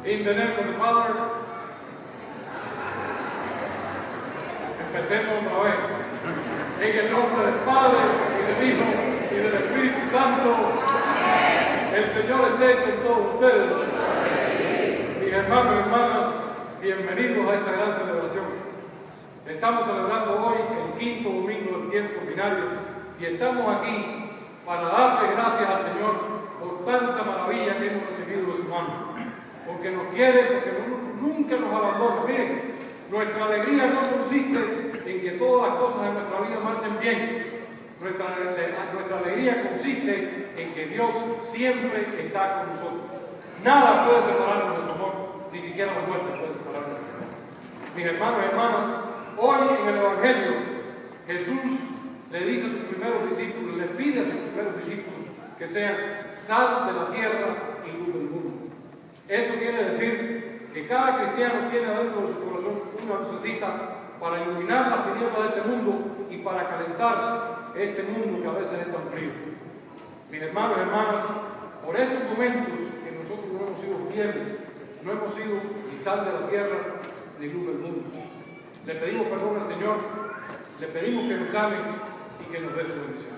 In the name of the Father, empecemos otra vez. En el nombre del Padre, y del Hijo, y del Espíritu Santo. El Señor esté con todos ustedes. Mis hermanos y hermanas, bienvenidos a esta gran celebración. Estamos celebrando hoy el quinto domingo del tiempo ordinario y estamos aquí para darle gracias al Señor por tanta maravilla que hemos recibido de su mano. Porque nos quiere, porque nunca nos abandona. Miren, nuestra alegría no consiste en que todas las cosas de nuestra vida marchen bien. Nuestra alegría consiste en que Dios siempre está con nosotros. Nada puede separarnos de su amor, ni siquiera la muerte puede separarnos de su amor. Mis hermanos y hermanas, hoy en el Evangelio, Jesús le dice a sus primeros discípulos, le pide a sus primeros discípulos que sean sal de la tierra y luz del mundo. Eso quiere decir que cada cristiano tiene dentro de su corazón una lucecita para iluminar las tinieblas de este mundo y para calentar este mundo que a veces es tan frío. Mis hermanos y hermanas, por esos momentos que nosotros no hemos sido fieles, no hemos sido ni sal de la tierra ni luz del mundo. Le pedimos perdón al Señor, le pedimos que nos salve y que nos dé su bendición.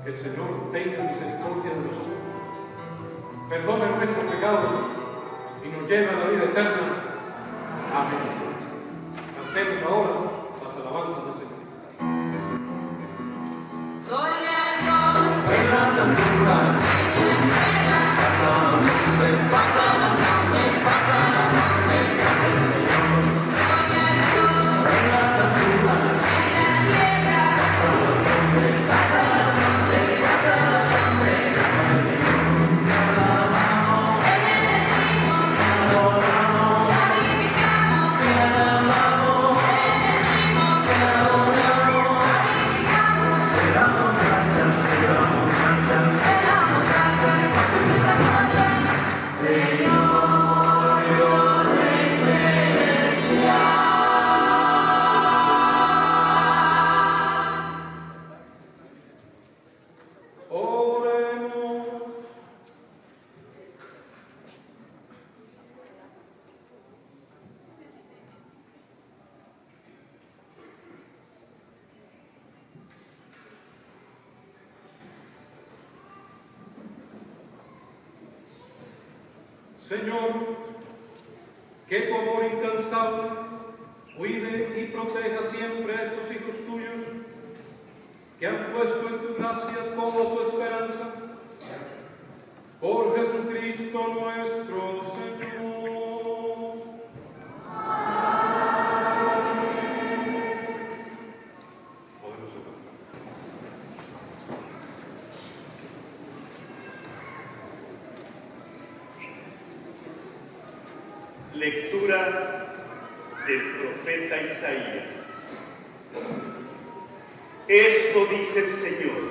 Que el Señor tenga misericordia de nosotros, perdone nuestros pecados y nos lleve a la vida eterna. Amén. Cantemos ahora las alabanzas del Señor. Gloria a Dios en las alturas, en la tierra. Señor, que tu amor incansable cuide y proteja siempre a estos hijos tuyos que han puesto en tu gracia toda su esperanza. Por Jesucristo nuestro Señor. Podemos orar. Lectura del profeta Isaías. Esto dice el Señor: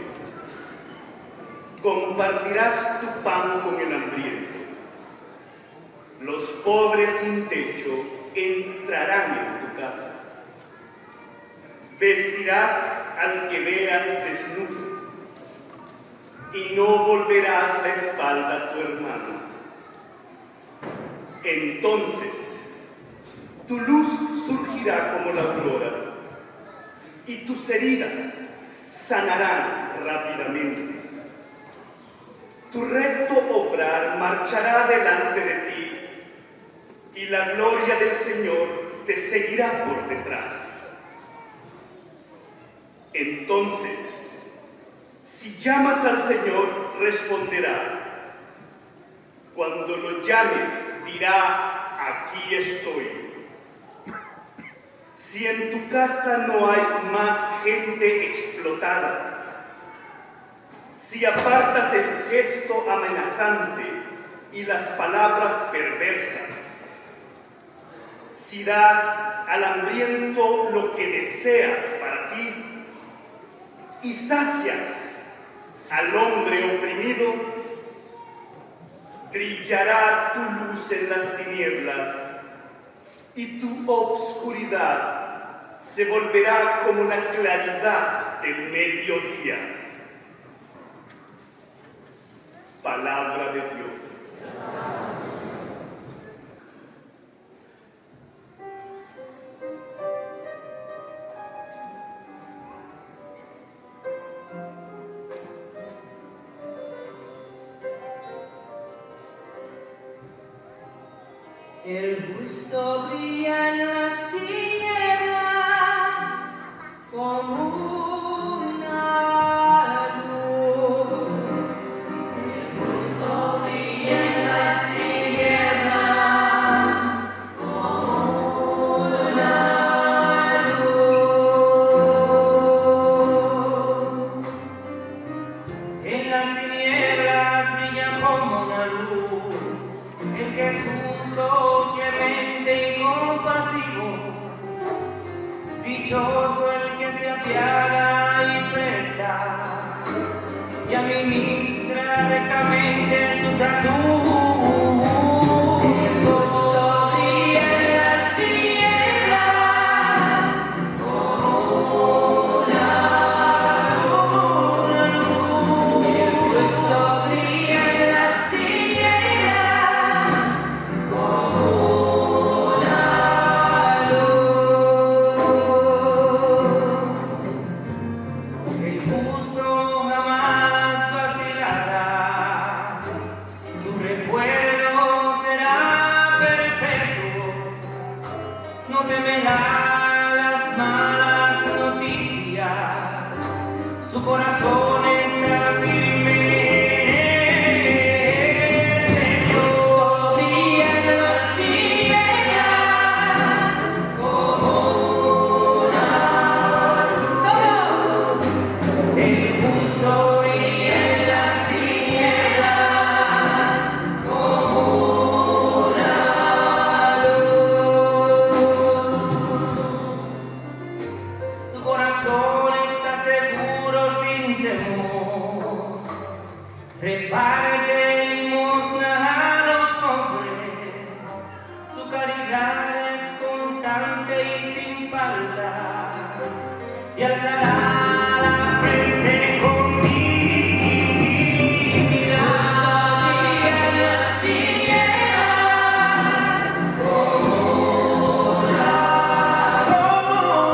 compartirás tu pan con el hambriento. Los pobres sin techo entrarán en tu casa. Vestirás al que veas desnudo y no volverás la espalda a tu hermano. Entonces tu luz surgirá como la aurora y tus heridas sanarán rápidamente. Tu recto obrar marchará delante de ti y la gloria del Señor te seguirá por detrás. Entonces, si llamas al Señor, responderá. Cuando lo llames, dirá: aquí estoy. Si en tu casa no hay más gente explotada, si apartas el gesto amenazante y las palabras perversas, si das al hambriento lo que deseas para ti y sacias al hombre oprimido, brillará tu luz en las tinieblas y tu obscuridad se volverá como la claridad del mediodía. Palabra de Dios. El justo brilla en las tinieblas como una luz. El justo brilla en las tinieblas como una luz. En las tinieblas brilla como una luz, el que es justo, clemente y compasivo, dichoso el que se apiada y presta, y administra rectamente sus asuntos. No temerá las malas noticias, su corazón está firme. Señor, brilla en las tinieblas como una luz. El justo brilla en las tinieblas como una luz. Su corazón está seguro sin temor. Reparte limosna a los pobres. Su caridad es constante y sin falta. Y alzará la frente con dignidad. Brilla en las tinieblas como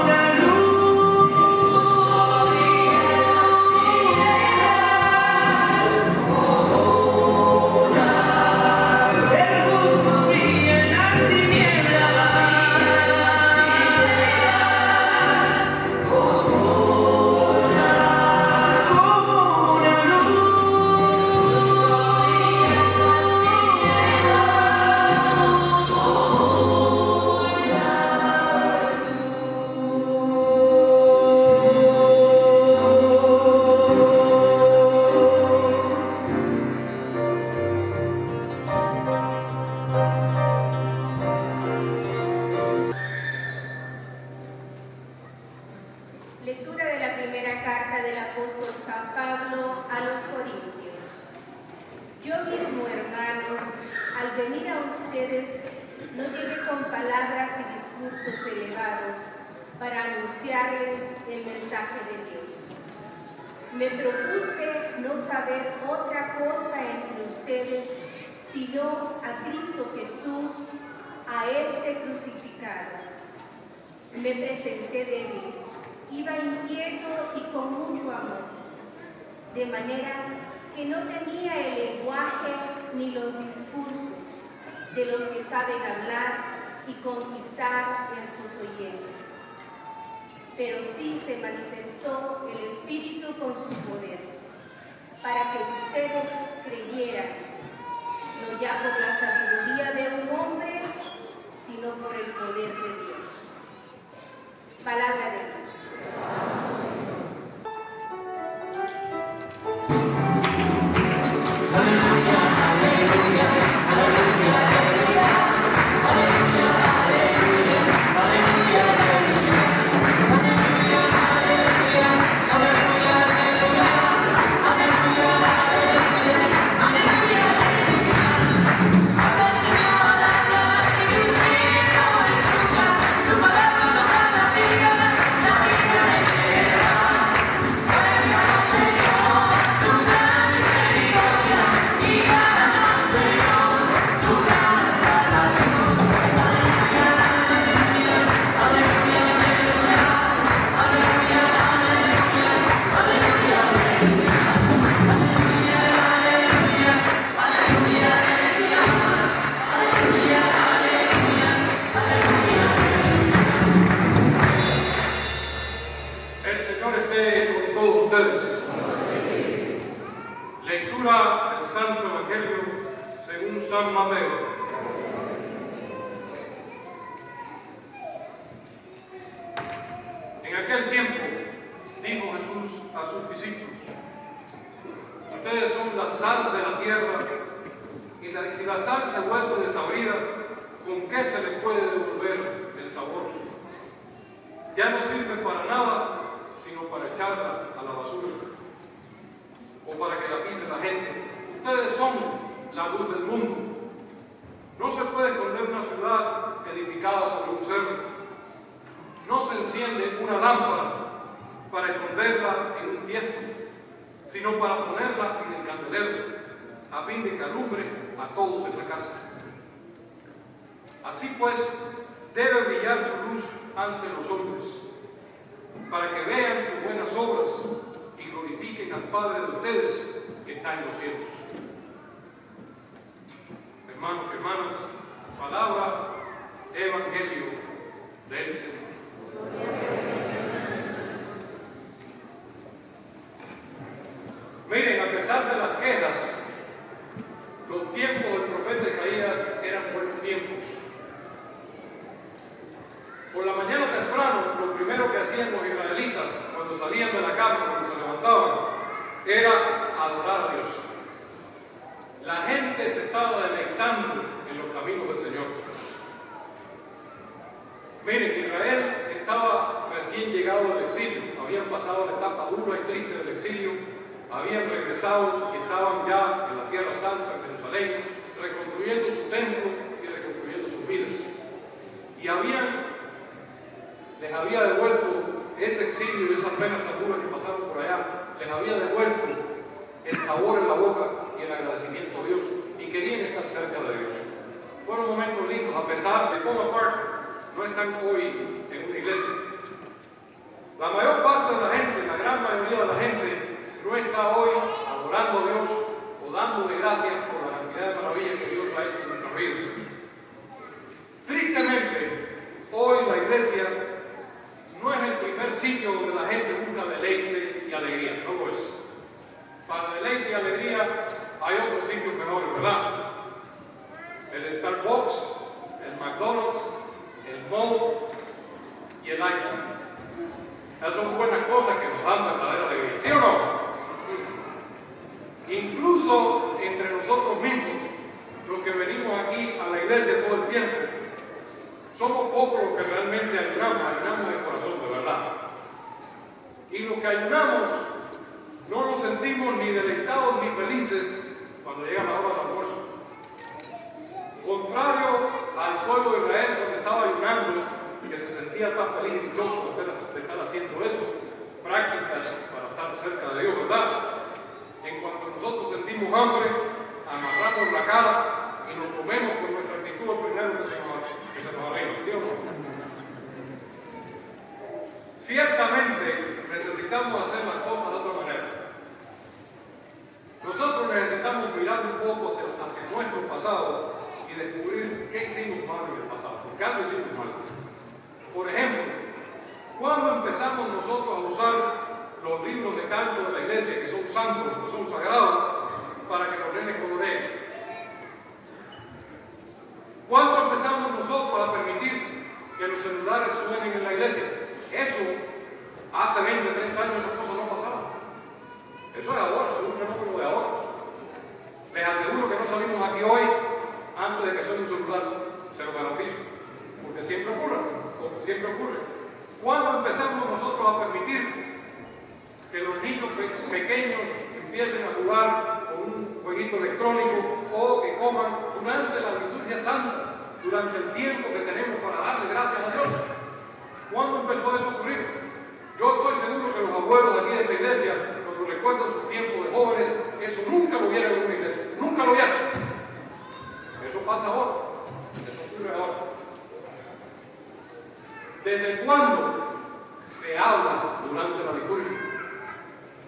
una luz. El venir a ustedes no llegué con palabras y discursos elevados para anunciarles el mensaje de Dios. Me propuse no saber otra cosa entre ustedes sino a Cristo Jesús, a este crucificado. Me presenté débil, iba inquieto y con mucho amor, de manera que no tenía el lenguaje ni los discursos de los que saben hablar y conquistar en sus oyentes. Pero sí se manifestó el Espíritu con su poder, para que ustedes creyeran, no ya por la sabiduría de un hombre, sino por el poder de Dios. Palabra de Dios. Lectura del Santo Evangelio según San Mateo. En aquel tiempo dijo Jesús a sus discípulos: ustedes son la sal de la tierra, y si la sal se vuelve desabrida, ¿con qué se le puede devolver el sabor? Ya no sirve para nada, sino para echarla a la basura, o para que la pise la gente. Ustedes son la luz del mundo. No se puede esconder una ciudad edificada sobre un cerro. No se enciende una lámpara para esconderla en un tiesto, sino para ponerla en el candelero, a fin de que alumbre a todos en la casa. Así pues, debe brillar su luz ante los hombres, para que vean sus buenas obras y glorifiquen al Padre de ustedes que está en los cielos. Hermanos y hermanas, palabra, evangelio del Señor. Miren, a pesar de las quejas, los tiempos del profeta Isaías eran buenos tiempos. Por la mañana temprano, lo primero que hacían los israelitas cuando salían de la cama, cuando se levantaban, era adorar a Dios. La gente se estaba deleitando en los caminos del Señor. Miren, Israel estaba recién llegado del exilio, habían pasado la etapa dura y triste del exilio, habían regresado y estaban ya en la Tierra Santa, en Jerusalén, reconstruyendo su templo y reconstruyendo sus vidas. Y les había devuelto ese exilio y esas penas tan duras que pasaron por allá, les había devuelto el sabor en la boca y el agradecimiento a Dios, y querían estar cerca de Dios. Fueron momentos lindos, a pesar de que Bonaparte no están hoy en una iglesia. La mayor parte de la gente, la gran mayoría de la gente, no está hoy adorando a Dios o dándole gracias por la cantidad de maravillas que Dios ha hecho en nuestras vidas. Tristemente, hoy la iglesia no es el primer sitio donde la gente busca deleite y alegría, no lo es. Para deleite y alegría hay otros sitios mejores, ¿verdad? El Starbucks, el McDonald's, el mall y el iPhone. Esas son buenas cosas que nos dan verdadera alegría, ¿sí o no? Incluso entre nosotros mismos, los que venimos aquí a la iglesia todo el tiempo, somos pocos los que realmente ayunamos de corazón, de verdad. Y los que ayunamos no nos sentimos ni deleitados ni felices cuando llega la hora del almuerzo. Contrario al pueblo de Israel cuando estaba ayunando, que se sentía tan feliz y dichoso de estar haciendo eso, prácticas para estar cerca de Dios, ¿verdad? En cuanto nosotros sentimos hambre, amarramos la cara y nos comemos con nuestra actitud lo primero que se nos arregla, ¿sí o no? Ciertamente necesitamos hacer las cosas de otra manera. Nosotros necesitamos mirar un poco hacia nuestro pasado y descubrir qué hicimos mal en el pasado, porque algo hicimos mal. Por ejemplo, ¿cuándo empezamos nosotros a usar los libros de canto de la iglesia, que son santos, que son sagrados, para que los nenes coloren? ¿Cuándo empezamos nosotros a permitir que los celulares suenen en la iglesia? Eso, hace 20, 30 años esas cosas no pasaban. Eso es ahora, eso es un fenómeno de ahora. Les aseguro que no salimos aquí hoy antes de que suene un celular, se lo garantizo, porque siempre ocurre. ¿Cuándo empezamos nosotros a permitir que los niños pequeños empiecen a jugar con un jueguito electrónico o que coman durante la liturgia santa, durante el tiempo que tenemos para darle gracias a Dios? ¿Cuándo empezó eso a ocurrir? Yo estoy seguro que los abuelos aquí de esta iglesia, cuando recuerdan su tiempo de jóvenes, eso nunca lo vieron en una iglesia, nunca lo vieron. Eso pasa ahora, eso ocurre ahora. ¿Desde cuándo se habla durante la liturgia?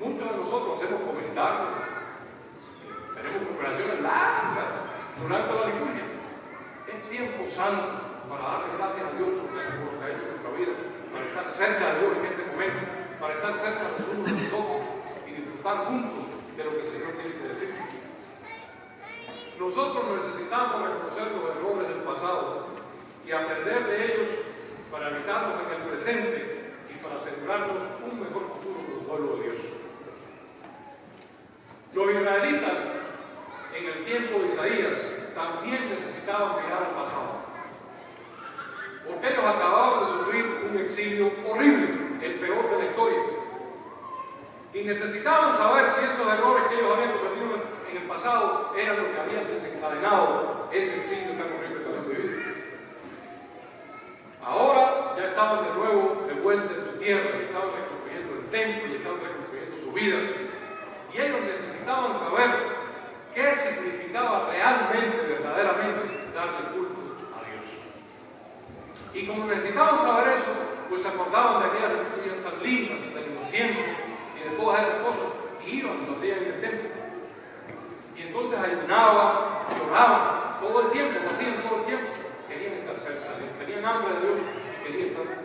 Muchos de nosotros hacemos comentarios, tenemos conversaciones largas durante la liturgia. Es tiempo santo para darle gracias a Dios por lo que ha hecho en nuestra vida, para estar cerca de Dios en este momento, para estar cerca de los unos de los otros y disfrutar juntos de lo que el Señor tiene que decir. Nosotros necesitamos reconocer los errores del pasado y aprender de ellos para evitarlos en el presente y para asegurarnos un mejor futuro como pueblo de Dios. Los israelitas en el tiempo de Isaías también necesitaban mirar al pasado, porque ellos acababan de sufrir un exilio horrible, el peor de la historia, y necesitaban saber si esos errores que ellos habían cometido en el pasado eran lo que habían desencadenado ese exilio tan horrible que habían vivido. Ahora ya estaban de nuevo de vuelta en su tierra, y estaban reconstruyendo el templo, y estaban reconstruyendo su vida, y ellos necesitaban saber qué significaba realmente, verdaderamente, darle culto a Dios. Y como necesitaban saber eso, pues se acordaban de aquellas liturgias tan lindas, del incienso y de todas esas cosas, y iban y lo hacían en el templo. Y entonces ayunaban, lloraban, todo el tiempo, lo hacían todo el tiempo. Querían estar cerca de Dios, tenían hambre de Dios,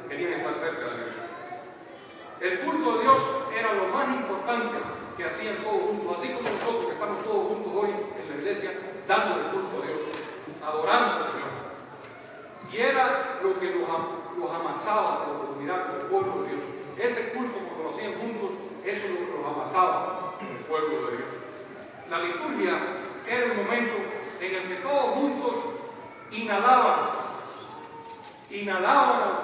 querían estar cerca de Dios. El culto de Dios era lo más importante que hacían todos juntos, así como nosotros que estamos todos juntos hoy en la iglesia, dando el culto a Dios, adorando al Señor. Y era lo que los amasaba por la comunidad, como el pueblo de Dios. Ese culto, como lo hacían juntos, eso es lo que los amasaba en el pueblo de Dios. La liturgia era el momento en el que todos juntos inhalaban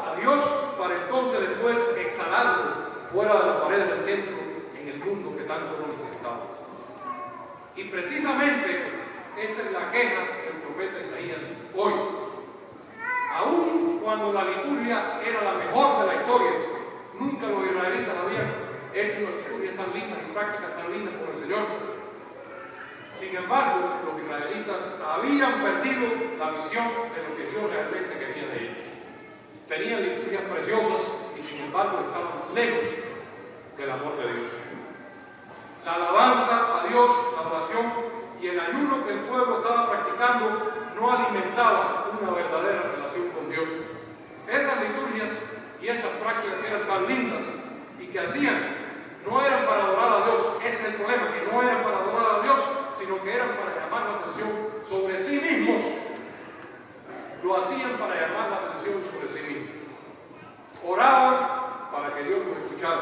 a Dios para entonces después exhalarlo fuera de las paredes del templo en el mundo que tanto lo necesitaba. Y precisamente esa es la queja del profeta Isaías hoy. Aún cuando la liturgia era la mejor de la historia, nunca los israelitas habían hecho unas liturgias tan lindas y prácticas tan lindas con el Señor. Sin embargo, los israelitas habían perdido la visión de lo que Dios realmente quería de ellos. Tenían liturgias preciosas y sin embargo estaban lejos del amor de Dios. La alabanza a Dios, la oración y el ayuno que el pueblo estaba practicando no alimentaban una verdadera relación con Dios. Esas liturgias y esas prácticas que eran tan lindas y que hacían no eran para adorar a Dios. Ese es el problema, que no eran para adorar a Dios, sino que eran para llamar la atención sobre sí mismos. Lo hacían para llamar la atención sobre sí mismos. Oraban para que Dios los escuchara.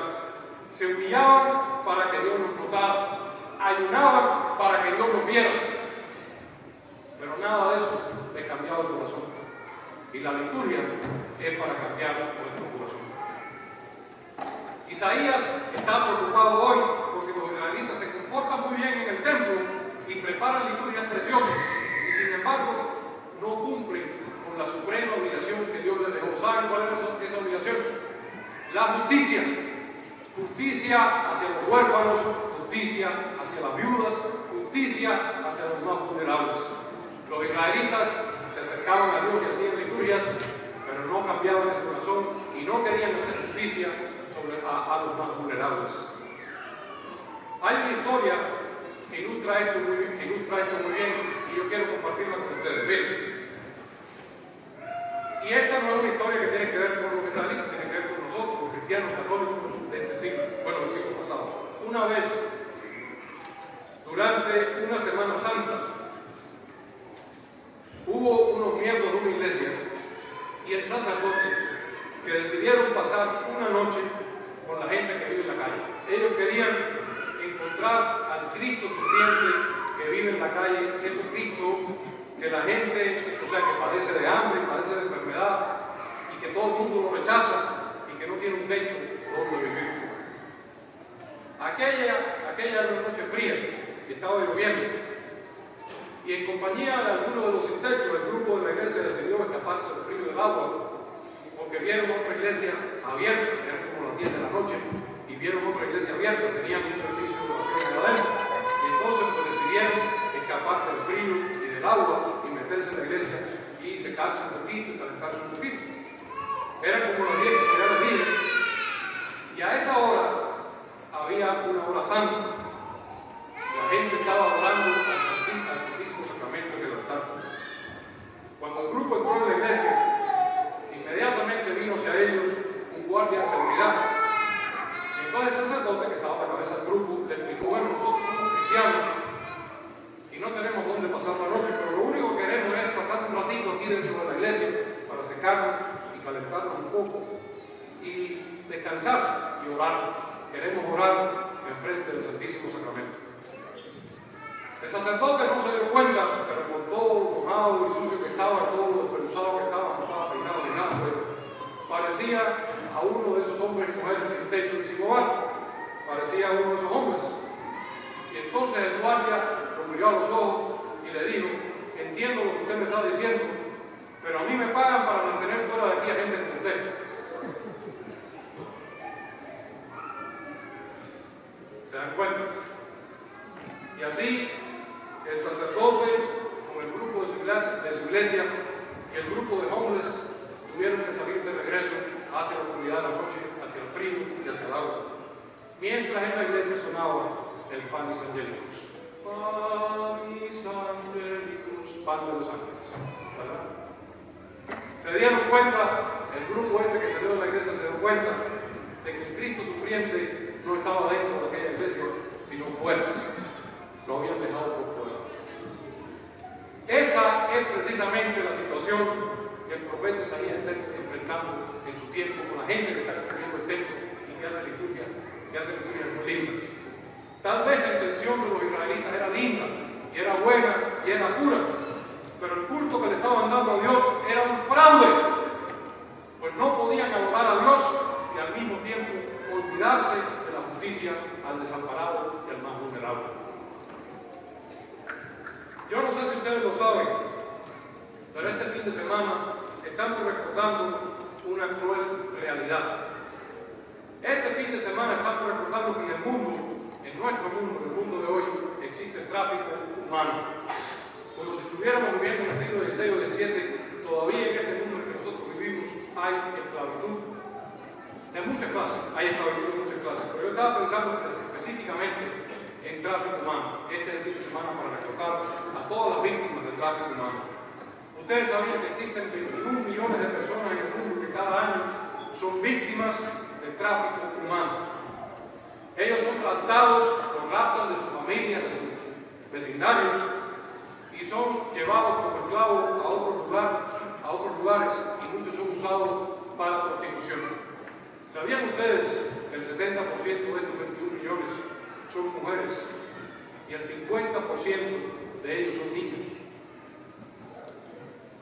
Se humillaban para que Dios los notara. Ayunaban para que Dios los viera. Pero nada de eso les cambiaba el corazón. Y la liturgia es para cambiar nuestro corazón. Isaías está preocupado hoy porque los israelitas se comportan muy bien en el templo y preparan liturgias preciosas. Y sin embargo, no La justicia. Justicia hacia los huérfanos, justicia hacia las viudas, justicia hacia los más vulnerables. Los israelitas se acercaban a Dios y hacían liturgias, pero no cambiaban el corazón y no querían hacer justicia a los más vulnerables. Hay una historia que ilustra esto muy bien y yo quiero compartirla con ustedes. Bien. Y esta no es una historia que tiene que ver con los israelitas, tiene que ver con nosotros, los cristianos católicos de este siglo, bueno, del siglo pasado. Una vez, durante una Semana Santa, hubo unos miembros de una iglesia y el sacerdote que decidieron pasar una noche con la gente que vive en la calle. Ellos querían encontrar al Cristo sufriente que vive en la calle, ese Cristo que la gente, o sea, que padece de hambre, padece de enfermedad y que todo el mundo lo rechaza y que no tiene un techo donde vivir. Aquella era una noche fría y estaba lloviendo y en compañía de algunos de los sin techo, el grupo de la iglesia decidió escaparse del frío del agua porque vieron otra iglesia abierta, eran como las 10 de la noche, y vieron otra iglesia abierta, tenían un servicio de oración allá adentro, y entonces pues decidieron escapar del frío y del agua y meterse en la iglesia y secarse un poquito y calentarse un poquito. Era como las 10, como ya les dije, y a esa hora había una hora santa. La gente estaba orando al Santísimo Sacramento en el altar. Cuando el grupo entró en la iglesia, inmediatamente vino hacia ellos un guardia de seguridad. Y entonces el sacerdote que estaba a la cabeza del grupo le explicó: bueno, nosotros somos cristianos y no tenemos dónde pasar la noche, pero lo único que queremos es pasar un ratito aquí dentro de la iglesia para secarnos y calentarnos un poco y descansar y orar. Queremos orar enfrente del Santísimo Sacramento. El sacerdote no se dio cuenta, pero con todo lo mojado y sucio que estaba, todo lo despedazado que estaba, no estaba peinado ni nada, pero parecía a uno de esos hombres y mujeres sin techo y sin hogar. Parecía a uno de esos hombres. Y entonces el guardia lo miró a los ojos y le dijo: entiendo lo que usted me está diciendo, pero a mí me pagan para mantener fuera de aquí a gente como usted. ¿Se dan cuenta? Y así el sacerdote con el grupo de su iglesia y el grupo de hombres tuvieron que salir de regreso hacia la oscuridad de la noche, hacia el frío y hacia el agua, mientras en la iglesia sonaba el Panis Angelicus. Panis Angelicus, pan de los ángeles, ¿verdad? Se dieron cuenta, el grupo que salió de la iglesia se dio cuenta de que el Cristo sufriente no estaba dentro de aquella iglesia, sino fuera. Lo habían dejado por fuera. Esa es precisamente la situación que el profeta Isaías está enfrentando en su tiempo con la gente que está construyendo el templo y que hace liturgias muy lindas. Tal vez la intención de los israelitas era linda, y era buena, y era pura, pero el culto que le estaban dando a Dios era un fraude, pues no podían adorar a Dios y al mismo tiempo olvidarse de la justicia al desamparado y al más vulnerable. Yo no sé si ustedes lo saben, pero este fin de semana estamos recordando una cruel realidad. Este fin de semana estamos recordando que en el mundo, en nuestro mundo, en el mundo de hoy, existe tráfico humano. Como si estuviéramos viviendo en el siglo XVI o XVII, todavía en este mundo en que nosotros vivimos hay esclavitud de muchas clases, hay esclavitud de muchas clases, pero yo estaba pensando específicamente en tráfico humano. Este es el fin de semana para recordar a todas las víctimas del tráfico humano. Ustedes sabían que existen 21 millones de personas en el mundo que cada año son víctimas del tráfico humano. Ellos son tratados, los raptan de sus familias, de sus vecindarios y son llevados como esclavos a otros lugares y muchos son usados para la prostitución. ¿Sabían ustedes que el 70% de estos 21 millones son mujeres y el 50% de ellos son niños?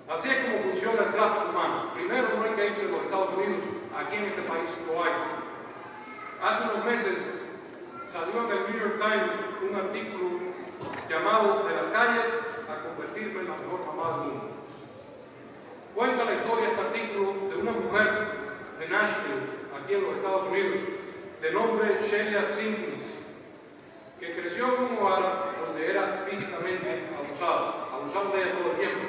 Así es como funciona el tráfico humano. Primero, no hay que irse a los Estados Unidos, aquí en este país lo hay. Hace unos meses salió en el New York Times un artículo llamado "De las calles a convertirme en la mejor mamá del mundo". Cuenta la historia este artículo de una mujer de Nashville, aquí aquí en los Estados Unidos, de nombre Sheila Simpkins, que creció en un hogar donde era físicamente abusado de ella todo el tiempo.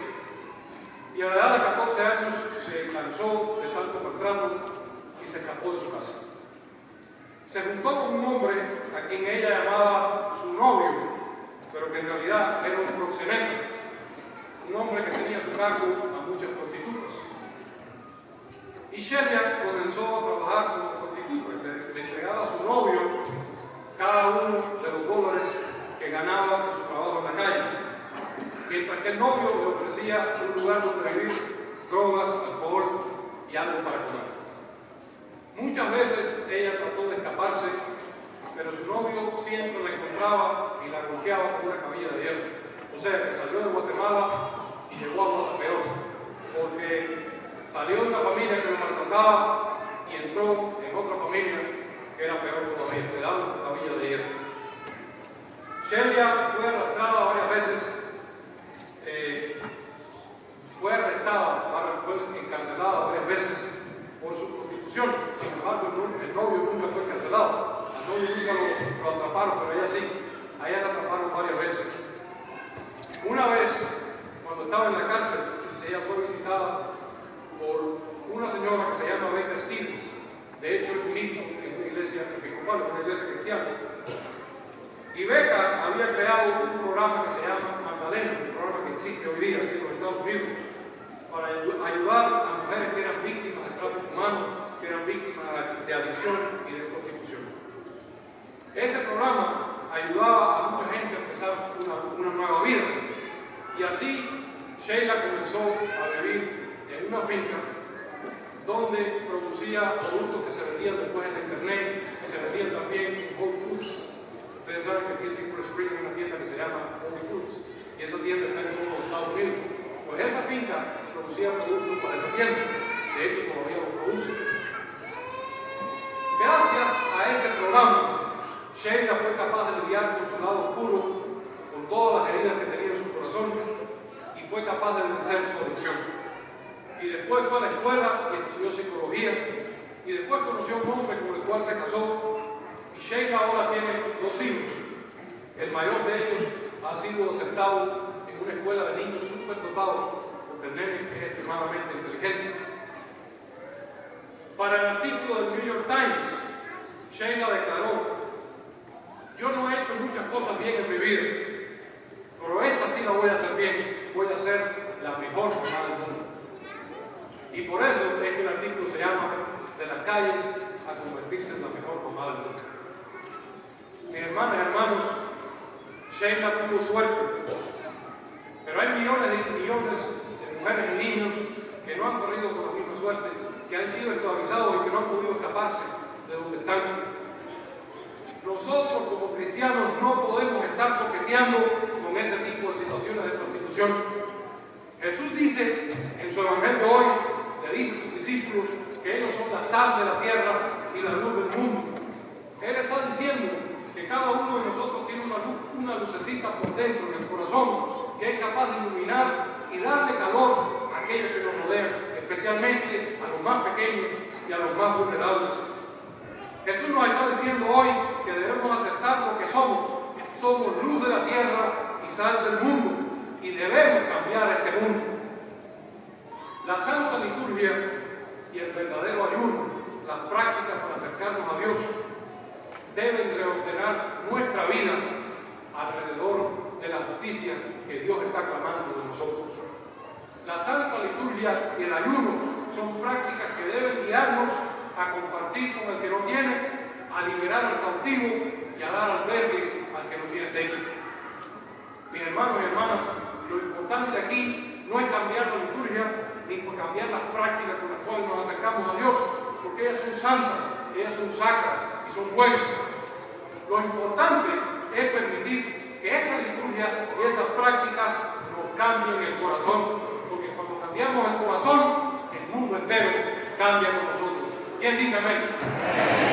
Y a la edad de 14 años se cansó de tanto maltrato y se escapó de su casa. Se juntó con un hombre a quien ella llamaba su novio, pero que en realidad era un proxeneta, un hombre que tenía a su cargo a muchas prostitutas. Y Sheila comenzó a trabajar como prostituta, le entregaba a su novio cada uno de los dólares que ganaba de su trabajo en la calle, mientras que el novio le ofrecía un lugar donde vivir, drogas, alcohol y algo para comer. Muchas veces ella trató de escaparse, pero su novio siempre la encontraba y la golpeaba con una cabilla de hierro. O sea, que salió de Guatemala y llegó a Guatepeor, porque salió de una familia que lo maltrataba y entró en otra familia que era peor todavía, le daban una cabilla de hierro. Sheila fue arrastrada varias veces, fue arrestada, fue encarcelada varias veces por su prostitución. Sin embargo, el novio nunca fue encarcelado, al novio nunca lo atraparon, pero ella sí, a ella la atraparon varias veces. Una vez, cuando estaba en la cárcel, ella fue visitada por una señora que se llama Becca Stevens. De hecho, es ministro en una iglesia episcopal, una iglesia cristiana. Y Becca había creado un programa que se llama Magdalena, un programa que existe hoy día aquí en los Estados Unidos, para ayudar a mujeres que eran víctimas de tráfico humano, que eran víctimas de adicción y de prostitución. Ese programa ayudaba a mucha gente a empezar una nueva vida. Y así Sheila comenzó a vivir en una finca donde producía productos que se vendían después en internet, que se vendían también en Whole Foods. Ustedes saben que aquí en Silver Spring hay una tienda que se llama Whole Foods, y esa tienda está en todos los Estados Unidos. Pues esa finca producía productos para esa tienda, de hecho todavía lo produce. Gracias a ese programa, Sheila fue capaz de lidiar con su lado oscuro, con todas las heridas que tenía en su corazón, y fue capaz de vencer su adicción. Y después fue a la escuela y estudió psicología, y después conoció a un hombre con el cual se casó, y Sheila ahora tiene 2 hijos. El mayor de ellos ha sido aceptado en una escuela de niños superdotados, porque el nene es extremadamente inteligente. Para el artículo del New York Times, Sheila declaró: yo no he hecho muchas cosas bien en mi vida, pero esta sí la voy a hacer bien, voy a ser la mejor mamá del mundo. Y por eso es que el artículo se llama De las calles a convertirse en la mejor mamá del mundo. Mis hermanas y hermanos, Sheila tuvo suerte, pero hay millones y millones de mujeres y niños que no han corrido con la misma suerte, que han sido esclavizados y que no han podido escaparse de donde están. Nosotros como cristianos no podemos estar coqueteando con ese tipo de situaciones de prostitución. Jesús dice en su evangelio hoy, le dice a sus discípulos que ellos son la sal de la tierra y la luz del mundo. Él está diciendo que cada uno de nosotros tiene una lucecita por dentro en el corazón que es capaz de iluminar y darle calor a aquellos que nos rodean, especialmente a los más pequeños y a los más vulnerables. Jesús nos está diciendo hoy que debemos aceptar lo que somos. Somos luz de la tierra y sal del mundo, y debemos cambiar este mundo. La Santa Liturgia y el verdadero ayuno, las prácticas para acercarnos a Dios, deben reordenar nuestra vida alrededor de la justicia que Dios está clamando de nosotros. La Santa Liturgia y el ayuno son prácticas que deben guiarnos a compartir con el que no tiene, a liberar al cautivo y a dar albergue al que no tiene techo. Mis hermanos y hermanas, lo importante aquí no es cambiar la liturgia ni cambiar las prácticas con las cuales nos acercamos a Dios, porque ellas son santas, ellas son sacras y son buenas. Lo importante es permitir que esa liturgia y esas prácticas nos cambien el corazón, porque cuando cambiamos el corazón, el mundo entero cambia con nosotros. ¿Quién dice amén?